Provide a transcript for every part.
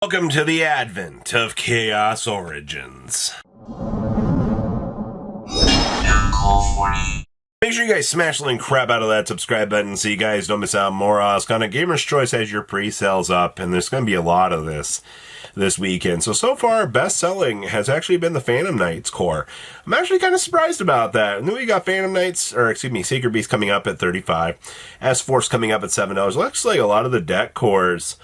Welcome to the advent of Chaos Origins. Make sure you guys smash the link crap out of that subscribe button so you guys don't miss out more. Kind of Gamer's Choice has your pre-sales up, and there's going to be a lot of this weekend. So far, best-selling has actually been the Phantom Knights core. I'm actually kind of surprised about that. I knew we got Phantom Knights, or excuse me, Sacred Beast coming up at $35, S-Force coming up at $7. Looks like a lot of the deck cores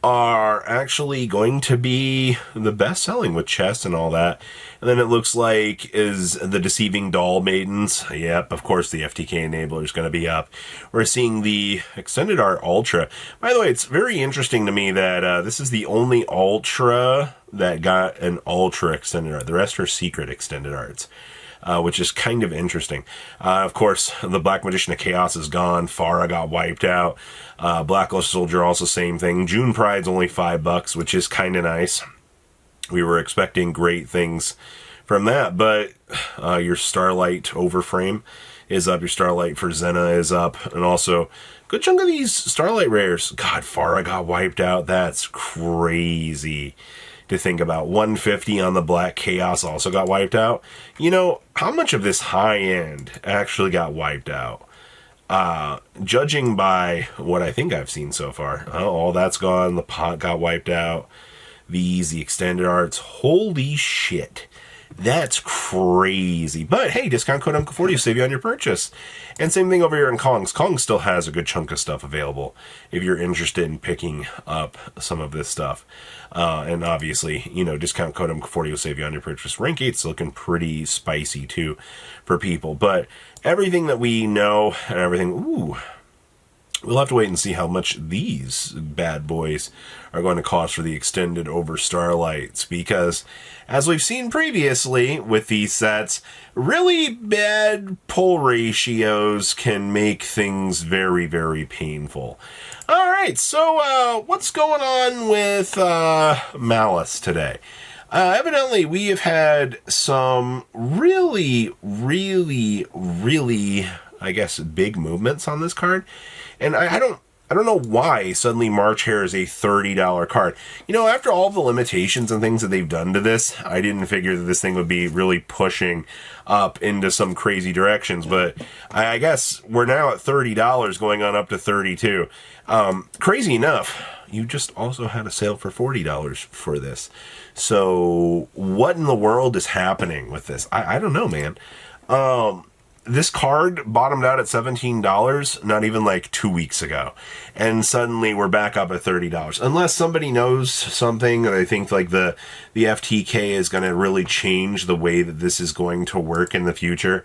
are actually going to be the best-selling with chests and all that. And then it looks like is the Deceiving Doll Maidens. Yep, of course the FTK enabler is going to be up. We're seeing the Extended Art Ultra. By the way, it's very interesting to me that this is the only Ultra that got an Ultra Extended Art. The rest are secret Extended Arts. Which is kind of interesting. Of course, the Black Magician of Chaos is gone. Farah got wiped out. Blacklist Soldier also same thing. June Pride's only $5, which is kind of nice. We were expecting great things from that, but your Starlight Overframe is up. Your Starlight for Zena is up. And also, a good chunk of these Starlight rares. God, Farah got wiped out. That's crazy to think about. 150 on the Black Chaos also got wiped out. You know, how much of this high end actually got wiped out? Judging by what I think I've seen so far. All that's gone. The pot got wiped out. The Extended Arts. Holy shit. That's crazy. But hey, discount code UNCLE40 will save you on your purchase. And same thing over here in Kong's. Kong still has a good chunk of stuff available if you're interested in picking up some of this stuff. And obviously, you know, discount code UNCLE40 will save you on your purchase. Rank 8's looking pretty spicy too for people. But everything that we know and everything, ooh, we'll have to wait and see how much these bad boys are going to cost for the extended over Starlights, because as we've seen previously with these sets, really bad pull ratios can make things very, very painful. Alright, so what's going on with Maliss today? Evidently, we have had some really, I guess, big movements on this card. And I don't know why suddenly March Hare is a $30 card. You know, after all the limitations and things that they've done to this, I didn't figure that this thing would be really pushing up into some crazy directions. But I guess we're now at $30 going on up to $32. Crazy enough, you just also had a sale for $40 for this. So what in the world is happening with this? I don't know, man. This card bottomed out at $17 not even like 2 weeks ago. And suddenly we're back up at $30. Unless somebody knows something that I think like the FTK is going to really change the way that this is going to work in the future.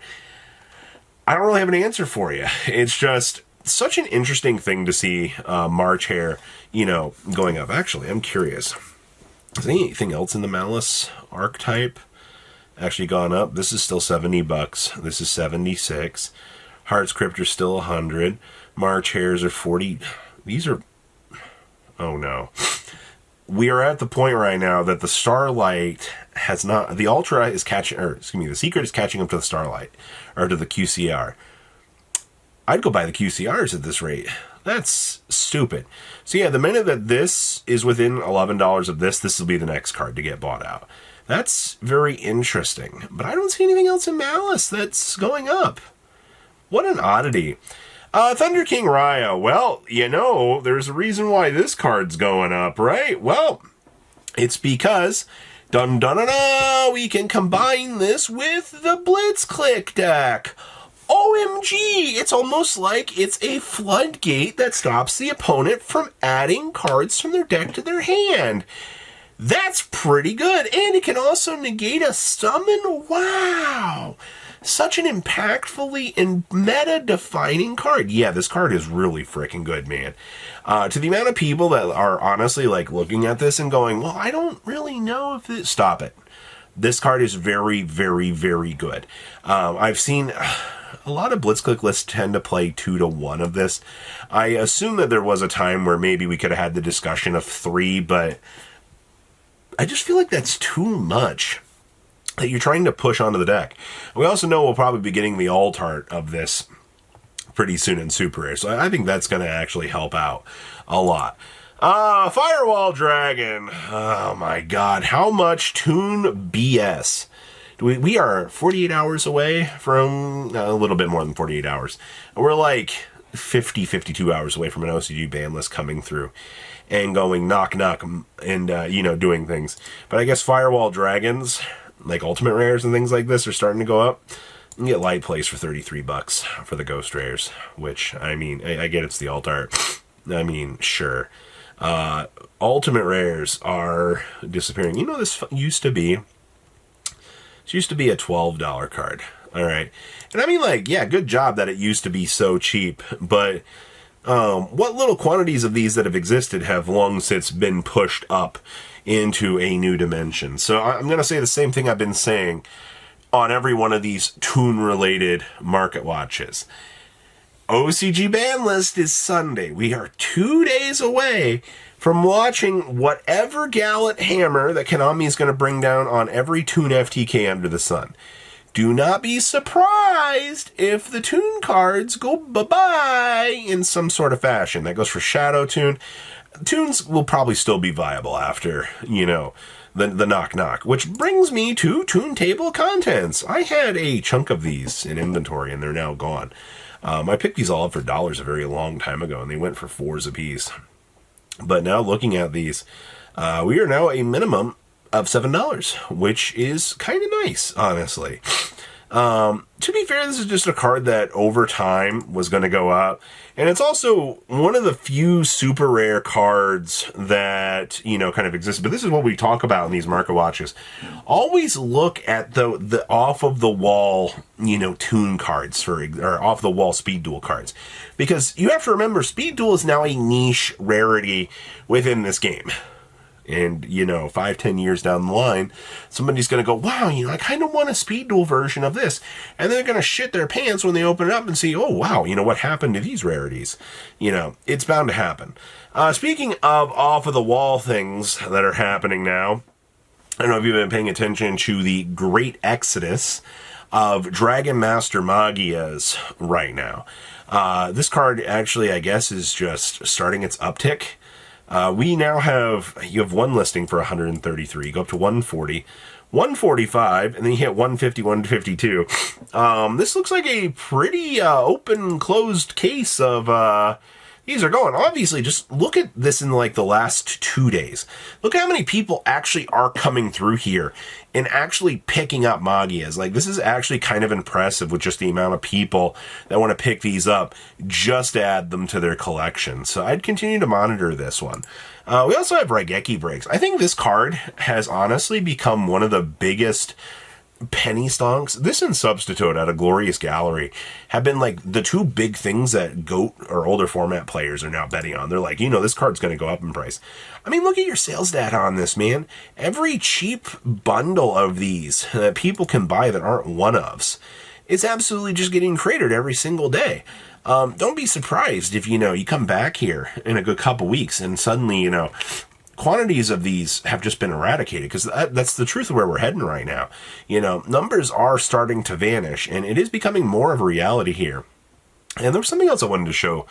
I don't really have an answer for you. It's just such an interesting thing to see March Hare, you know, going up. Actually, I'm curious. Is there anything else in the Maliss archetype actually gone up? This is still $70. This is $76. Heart's Crypt are still $100. March Hares are $40. These are, oh no. We are at the point right now that the Starlight has not, the Ultra is catching, or excuse me, the Secret is catching up to the Starlight, or to the QCR. I'd go buy the QCRs at this rate. That's stupid. So yeah, the minute that this is within $11 of this will be the next card to get bought out. That's very interesting. But I don't see anything else in Maliss that's going up. What an oddity. Thunder King Raya. Well, you know, there's a reason why this card's going up, right? Well, it's because we can combine this with the Blitzclick deck. OMG, it's almost like it's a floodgate that stops the opponent from adding cards from their deck to their hand. That's pretty good. And it can also negate a summon. Wow. Such an impactfully and meta-defining card. Yeah, this card is really freaking good, man. To the amount of people that are honestly like looking at this and going, well, I don't really know if this... Stop it. This card is very, very, very good. I've seen... A lot of Blitzclick lists tend to play 2-to-1 of this. I assume that there was a time where maybe we could have had the discussion of 3, but I just feel like that's too much that you're trying to push onto the deck. We also know we'll probably be getting the alt art of this pretty soon in Super Rare, so I think that's going to actually help out a lot. Firewall Dragon. Oh my god, how much Toon BS? We are 48 hours away from, a little bit more than 48 hours. We're like 52 hours away from an OCG ban list coming through and going knock knock and, doing things. But I guess Firewall Dragons, like Ultimate Rares and things like this, are starting to go up. You can get Light Plays for $33 for the Ghost Rares, which, I mean, I get it's the alt art. I mean, sure. Ultimate Rares are disappearing. You know, this used to be a $12 card. All right. And I mean, like, yeah, good job that it used to be so cheap. But what little quantities of these that have existed have long since been pushed up into a new dimension. So I'm going to say the same thing I've been saying on every one of these Toon-related market watches. OCG ban list is Sunday. We are 2 days away from watching whatever gallant hammer that Konami is going to bring down on every Toon FTK under the sun. Do not be surprised if the Toon cards go bye-bye in some sort of fashion. That goes for Shadow Toon. Toons will probably still be viable after, the knock-knock. Which brings me to Toon Table of Contents. I had a chunk of these in inventory, and they're now gone. I picked these all up for dollars a very long time ago, and they went for $4s a piece. But now looking at these, we are now a minimum of $7, which is kind of nice, honestly. To be fair, this is just a card that over time was going to go up. And it's also one of the few super rare cards that, kind of exists. But this is what we talk about in these market watches. Always look at the off-of-the-wall, Toon cards, or off-the-wall Speed Duel cards. Because you have to remember, Speed Duel is now a niche rarity within this game. And, 5-10 years down the line, somebody's going to go, wow, I kind of want a Speed Duel version of this. And they're going to shit their pants when they open it up and see, oh, wow, what happened to these rarities? It's bound to happen. Speaking of off-of-the-wall things that are happening now, I don't know if you've been paying attention to the great exodus of Dragon Master Magias right now. This card actually, I guess, is just starting its uptick. We now you have one listing for 133. You go up to 140, 145, and then you hit 150, 152. This looks like a pretty open, closed case of these are going. Obviously, just look at this in like the last 2 days. Look at how many people actually are coming through here and actually picking up Magias. Like, this is actually kind of impressive with just the amount of people that want to pick these up, just add them to their collection. So I'd continue to monitor this one. We also have Raigeki Breaks. I think this card has honestly become one of the biggest penny stonks. This and Substitute at a Glorious Gallery have been like the two big things that GOAT or older format players are now betting on. They're like, this card's going to go up in price. I mean, look at your sales data on this, man. Every cheap bundle of these that people can buy that aren't one-ofs is absolutely just getting cratered every single day. Don't be surprised if, you come back here in a good couple weeks and suddenly, quantities of these have just been eradicated, because that's the truth of where we're heading right now. Numbers are starting to vanish, and it is becoming more of a reality here. And there was something else I wanted to show.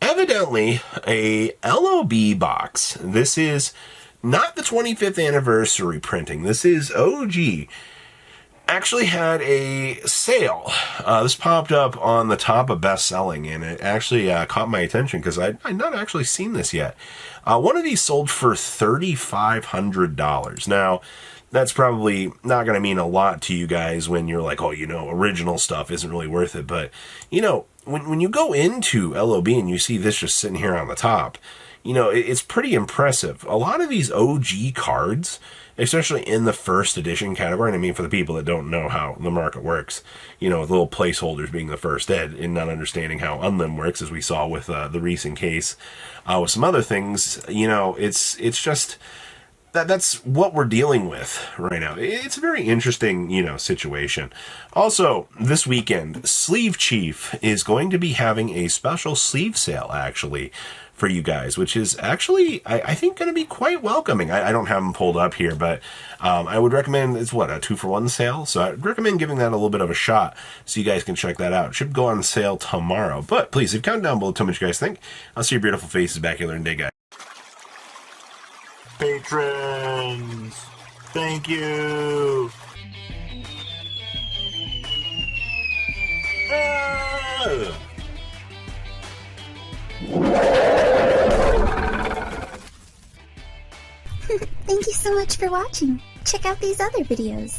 Evidently, a LOB box. This is not the 25th anniversary printing. This is OG. Actually had a sale. This popped up on the top of best-selling, and it actually caught my attention because I'd not actually seen this yet. One of these sold for $3,500. Now, that's probably not going to mean a lot to you guys when you're like, original stuff isn't really worth it. But, when you go into LOB and you see this just sitting here on the top, it's pretty impressive. A lot of these OG cards, especially in the first edition category, and I mean for the people that don't know how the market works, with little placeholders being the first ed and not understanding how Unlim works, as we saw with the recent case, with some other things, it's just that's what we're dealing with right now. It's a very interesting, situation. Also, this weekend, Sleeve Chief is going to be having a special sleeve sale, actually, for you guys, which is actually, I think, going to be quite welcoming. I don't have them pulled up here, but I would recommend, it's a 2-for-1 sale, so I'd recommend giving that a little bit of a shot so you guys can check that out. It should go on sale tomorrow, but please, if you comment down below, tell me what you guys think. I'll see your beautiful faces back here in a day, guys. patrons. Thank you. Thank you so much for watching. Check out these other videos.